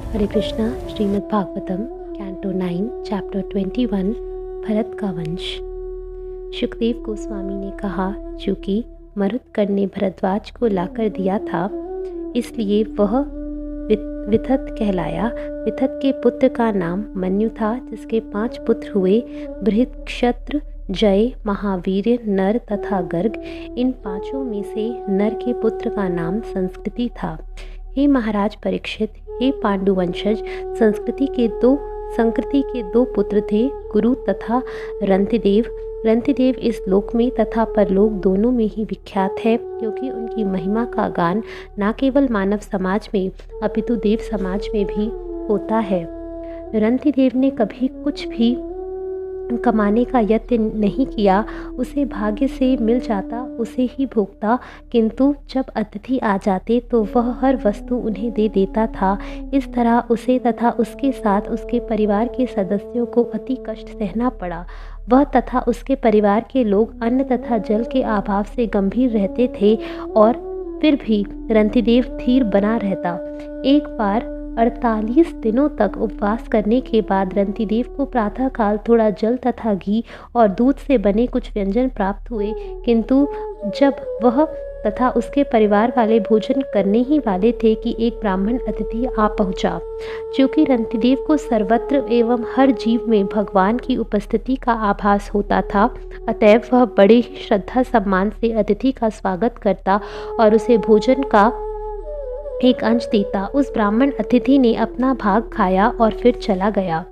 हरे Krishna. Shrimad Bhagavatam canto 9 chapter 21 Bharat का वंश। सुखदेव गोस्वामी ने कहा, चूँकि मरुत्कर्ण ने भरद्वाज को लाकर दिया था, इसलिए वह विथत कहलाया। विथत के पुत्र का नाम मन्यु था, जिसके 5 पुत्र हुए, बृहत्क्षत्र, जय, महावीर, नर तथा गर्ग। इन 5 में से नर के पुत्र का नाम संस्कृति था। हे महाराज परीक्षित, हे पांडुवंशज, संकृति के 2 पुत्र थे, गुरु तथा रंतिदेव। रंतिदेव इस लोक में तथा परलोक दोनों में ही विख्यात है, क्योंकि उनकी महिमा का गान न केवल मानव समाज में अपितु देव समाज में भी होता है। रंतिदेव ने कभी कुछ भी कमाने का यत्न नहीं किया, उसे भाग्य से मिल जाता उसे ही भोगता, किंतु जब अतिथि आ जाते तो वह हर वस्तु उन्हें दे देता था। इस तरह उसे तथा उसके साथ उसके परिवार के सदस्यों को अति कष्ट सहना पड़ा। वह तथा उसके परिवार के लोग अन्न तथा जल के अभाव से गंभीर रहते थे, और फिर भी रंतिदेव धीर बना रहता। एक बार 48 दिनों तक उपवास करने के बाद रंतिदेव को प्रातःकाल थोड़ा जल तथा घी और दूध से बने कुछ व्यंजन प्राप्त हुए, किंतु जब वह तथा उसके परिवार वाले भोजन करने ही वाले थे कि एक ब्राह्मण अतिथि आ पहुंचा। चूँकि रंतिदेव को सर्वत्र एवं हर जीव में भगवान की उपस्थिति का आभास होता था, अतएव वह बड़े श्रद्धा सम्मान से अतिथि का स्वागत करता और उसे भोजन का एक अंश देता। उस ब्राह्मण अतिथि ने अपना भाग खाया और फिर चला गया।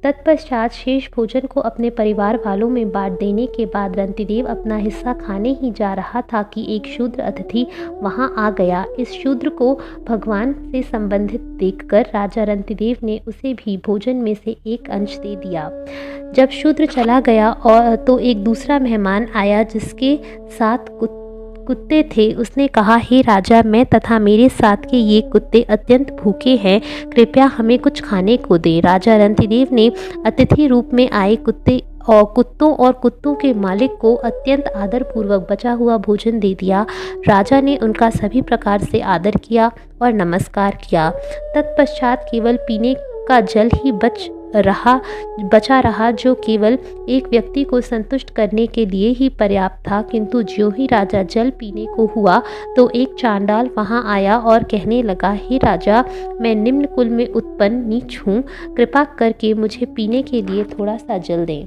तत्पश्चात शेष भोजन को अपने परिवार वालों में बांट देने के बाद रंतिदेव अपना हिस्सा खाने ही जा रहा था कि एक शूद्र अतिथि वहां आ गया। इस शूद्र को भगवान से संबंधित देखकर राजा रंतिदेव ने उसे भी भोजन में से एक अंश दे दिया। जब शूद्र चला गया और तो एक दूसरा मेहमान आया, जिसके साथ कुत्ते थे। उसने कहा, हे राजा, मैं तथा मेरे साथ के ये कुत्ते अत्यंत भूखे हैं, कृपया हमें कुछ खाने को दें। राजा रंतिदेव ने अतिथि रूप में आए कुत्तों और कुत्तों के मालिक को अत्यंत आदरपूर्वक बचा हुआ भोजन दे दिया। राजा ने उनका सभी प्रकार से आदर किया और नमस्कार किया। तत्पश्चात केवल पीने का जल ही बचा रहा, जो केवल एक व्यक्ति को संतुष्ट करने के लिए ही पर्याप्त था। किंतु ज्यों ही राजा जल पीने को हुआ तो एक चांडाल वहां आया और कहने लगा, हे राजा, मैं निम्न कुल में उत्पन्न नीच हूँ, कृपा करके मुझे पीने के लिए थोड़ा सा जल दें।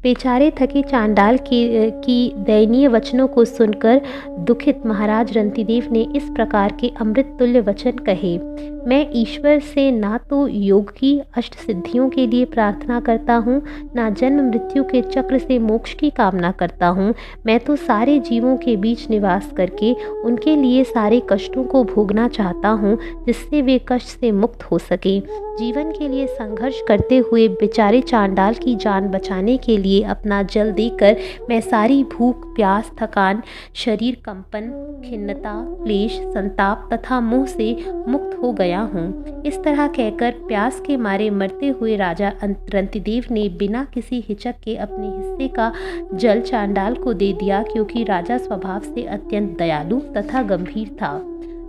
बेचारे थके चांडाल की दयनीय वचनों को सुनकर दुखित महाराज रंतिदेव ने इस प्रकार के अमृत तुल्य वचन कहे, मैं ईश्वर से ना तो योग की अष्ट सिद्धियों के लिए प्रार्थना करता हूँ, ना जन्म मृत्यु के चक्र से मोक्ष की कामना करता हूँ। मैं तो सारे जीवों के बीच निवास करके उनके लिए सारे कष्टों को भोगना चाहता हूँ, जिससे वे कष्ट से मुक्त हो सके। जीवन के लिए संघर्ष करते हुए बेचारे चांडाल की जान बचाने के लिए अपना जल देकर मैं सारी भूख, प्यास, थकान, शरीर कंपन, खिन्नता, क्लेश, संताप तथा मोह से मुक्त हो गया हूँ। इस तरह कहकर प्यास के मारे मरते हुए राजा रंतिदेव ने बिना किसी हिचक के अपने हिस्से का जल चांडाल को दे दिया, क्योंकि राजा स्वभाव से अत्यंत दयालु तथा गंभीर था।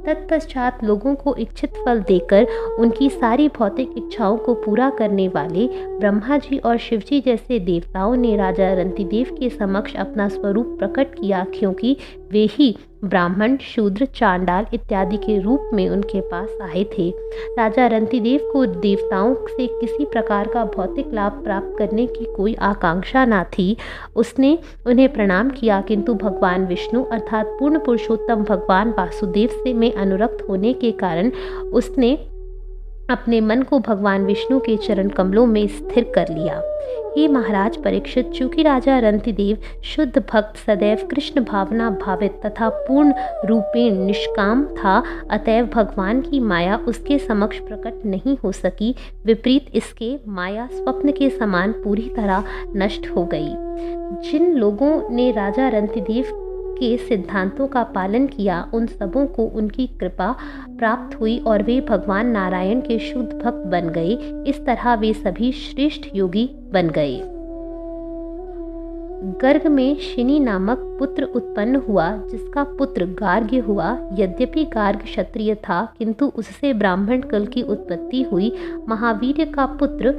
तत्पश्चात लोगों को इच्छित फल देकर उनकी सारी भौतिक इच्छाओं को पूरा करने वाले ब्रह्मा जी और शिव जी जैसे देवताओं ने राजा रंतिदेव के समक्ष अपना स्वरूप प्रकट किया, क्योंकि वे ही ब्राह्मण, शूद्र, चांडाल इत्यादि के रूप में उनके पास आए थे। राजा रंतिदेव को देवताओं से किसी प्रकार का भौतिक लाभ प्राप्त करने की कोई आकांक्षा न थी। उसने उन्हें प्रणाम किया, किंतु भगवान विष्णु अर्थात पूर्ण पुरुषोत्तम भगवान वासुदेव से में अनुरक्त होने के कारण उसने अपने मन को भगवान विष्णु के चरण कमलों में स्थिर कर लिया। हे महाराज परीक्षित, चूँकि राजा रंतिदेव शुद्ध भक्त, सदैव कृष्ण भावना भावित तथा पूर्ण रूपेण निष्काम था, अतएव भगवान की माया उसके समक्ष प्रकट नहीं हो सकी। विपरीत इसके माया स्वप्न के समान पूरी तरह नष्ट हो गई। जिन लोगों ने राजा रंतिदेव के सिद्धांतों का पालन किया, उन सबों को उनकी कृपा प्राप्त हुई और वे भगवान नारायण के शुद्ध भक्त बन गए। इस तरह वे सभी श्रेष्ठ योगी बन गए। गर्ग में शिनी नामक पुत्र उत्पन्न हुआ, जिसका पुत्र गार्ग्य हुआ। यद्यपि गार्ग क्षत्रिय था, किंतु उससे ब्राह्मण कुल की उत्पत्ति हुई। महावीर का पुत्र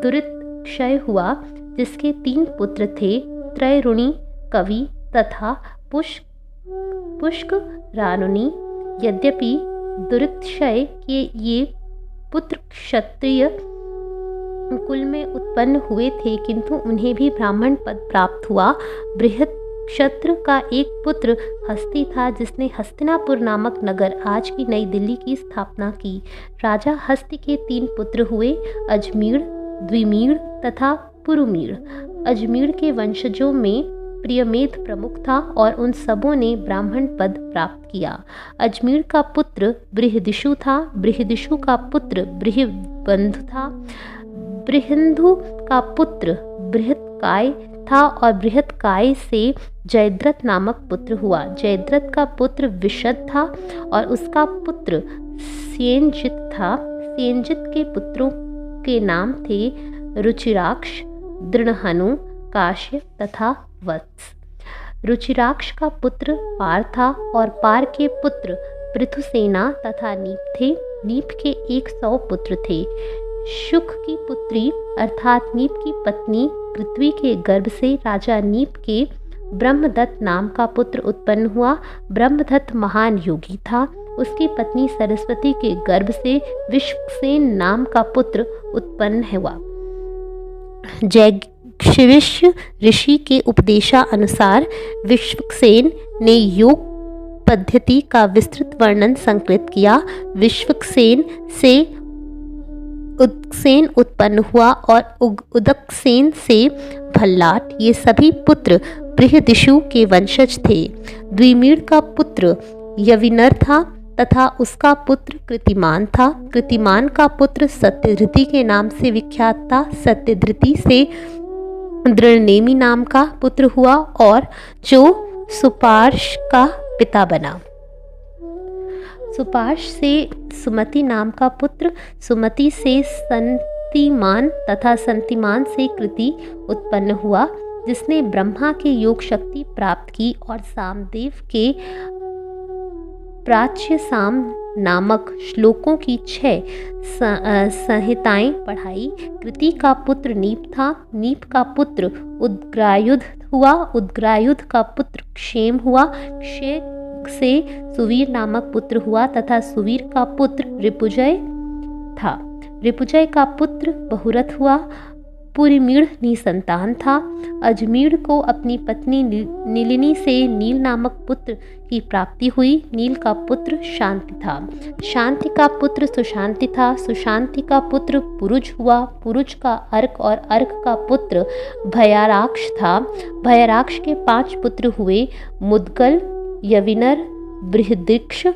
दुरितक्षय हुआ, जिसके 3 पुत्र थे, त्रैरुणी, कवि तथा पुष्करानुनी। यद्यपि दुरितक्षय के ये पुत्र क्षत्रिय कुल में उत्पन्न हुए थे, किंतु उन्हें भी ब्राह्मण पद प्राप्त हुआ। बृहत्क्षत्र का एक पुत्र हस्ती था, जिसने हस्तिनापुर नामक नगर, आज की नई दिल्ली, की स्थापना की। राजा हस्ती के 3 पुत्र हुए, अजमीर, द्विमीर तथा पुरुमीर। अजमीर के वंशजों में प्रियमेध प्रमुख था और उन सबों ने ब्राह्मण पद प्राप्त किया। अजमीर का पुत्र बृहदिषु था। बृहदिषु का पुत्र बृहबंधु था। बृहंधु का पुत्र बृहत्काय था और बृहत्काय से जयद्रथ नामक पुत्र हुआ। जयद्रथ का पुत्र विशद था और उसका पुत्र सेनजित था। सेनजित के पुत्रों के नाम थे रुचिराक्ष, दृढ़हनु, काश्य तथा वत्स। रुचिराक्ष का पुत्र पार था और पार के पुत्र पृथुसेना तथा नीप थे। नीप के 100 पुत्र थे। शुक की पुत्री अर्थात नीप की पत्नी पृथ्वी के गर्भ से राजा नीप के ब्रह्मदत्त नाम का पुत्र उत्पन्न हुआ। ब्रह्मदत्त महान योगी था। उसकी पत्नी सरस्वती के गर्भ से विश्वक्सेन नाम का पुत्र उत्पन्न हुआ। जैगशिविष्य ऋषि के उपदेशानुसार विश्वक्सेन ने योग पद्धति का विस्तृत वर्णन संकलित किया। विश्वक्सेन से उदकसेन उत्पन्न हुआ और उदकसेन से भल्लाट। ये सभी पुत्र बृहदिषु के वंशज थे। द्विमीर का पुत्र यविनर था तथा उसका पुत्र कृतिमान था। कृतिमान का पुत्र सत्यधृति के नाम से विख्यात था। सत्यधृति से दृढ़नेमी नाम का पुत्र हुआ और जो सुपार्श का पिता बना। सुपार्श से सुमति नाम का पुत्र, सुमति से संतिमान तथा संतिमान से कृति उत्पन्न हुआ, जिसने ब्रह्मा के योग शक्ति प्राप्त की और सामदेव के प्राच्य साम नामक श्लोकों की 6 संहिताएं पढ़ाई। कृति का पुत्र नीप था। नीप का पुत्र उद्ग्रायुध हुआ। उद्ग्रायुध का पुत्र क्षेम हुआ। क्षेम से सुवीर नामक पुत्र हुआ तथा सुवीर का पुत्र रिपुजय था। रिपुजय का पुत्र बहुरथ हुआ। पुरीमीढ़ निसंतान था। अजमीर को अपनी पत्नी नीलिनी से नील नामक पुत्र की प्राप्ति हुई। नील का पुत्र शांति था। शांति का पुत्र सुशांति था। सुशांति का पुत्र पुरुष हुआ। पुरुष का अर्क और अर्क का पुत्र भयाराक्ष था। भयाराक्ष के 5 पुत्र हुए, मुद्गल, यविनर, बृहदीक्ष,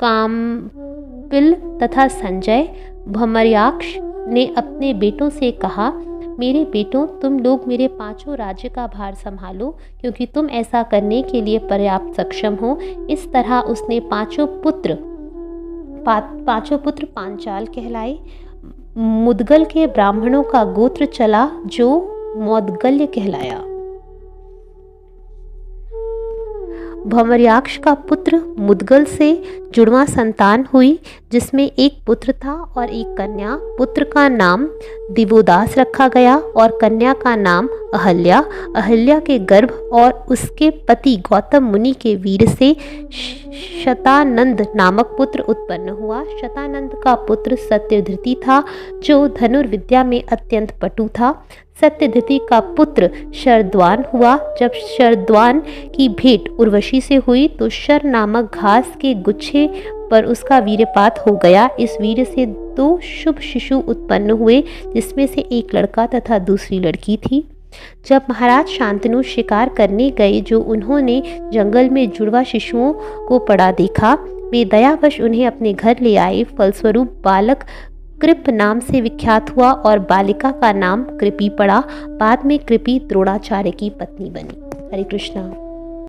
कामपिल तथा संजय। भमर्याक्ष ने अपने बेटों से कहा, मेरे बेटों, तुम लोग मेरे 5 राज्य का भार संभालो, क्योंकि तुम ऐसा करने के लिए पर्याप्त सक्षम हो। इस तरह उसने 5 पुत्र पांचाल कहलाए। मुद्गल के ब्राह्मणों का गोत्र चला, जो मौद्गल्य कहलाया। भमर्याक्ष का पुत्र मुद्गल से जुड़वा संतान हुई, जिसमें एक पुत्र था और एक कन्या। पुत्र का नाम दिवोदास रखा गया और कन्या का नाम अहल्या। अहल्या के गर्भ और उसके पति गौतम मुनि के वीर से शतानंद नामक पुत्र उत्पन्न हुआ। शतानंद का पुत्र सत्यधृति था, जो धनुर्विद्या में अत्यंत पटु था। सत्यधृति का पुत्र शरद्वान हुआ। जब शरद्वान की भेंट उर्वशी से हुई तो शर नामक घास के गुच्छे पर उसका वीर्यपात हो गया। इस वीर्य से 2 शुभ शिशु उत्पन्न हुए, जिसमें से एक लड़का तथा दूसरी लड़की थी। जब महाराज शांतनु शिकार करने गए, जो उन्होंने जंगल में जुड़वा शिशुओं को पड़ा देखा, वे दयावश उन्हें अपने घर ले आए। फलस्वरूप बालक कृप नाम से विख्यात हुआ और बालिका का नाम कृपी पड़ा। बाद में कृपी द्रोणाचार्य की पत्नी बनी। हरे कृष्णा।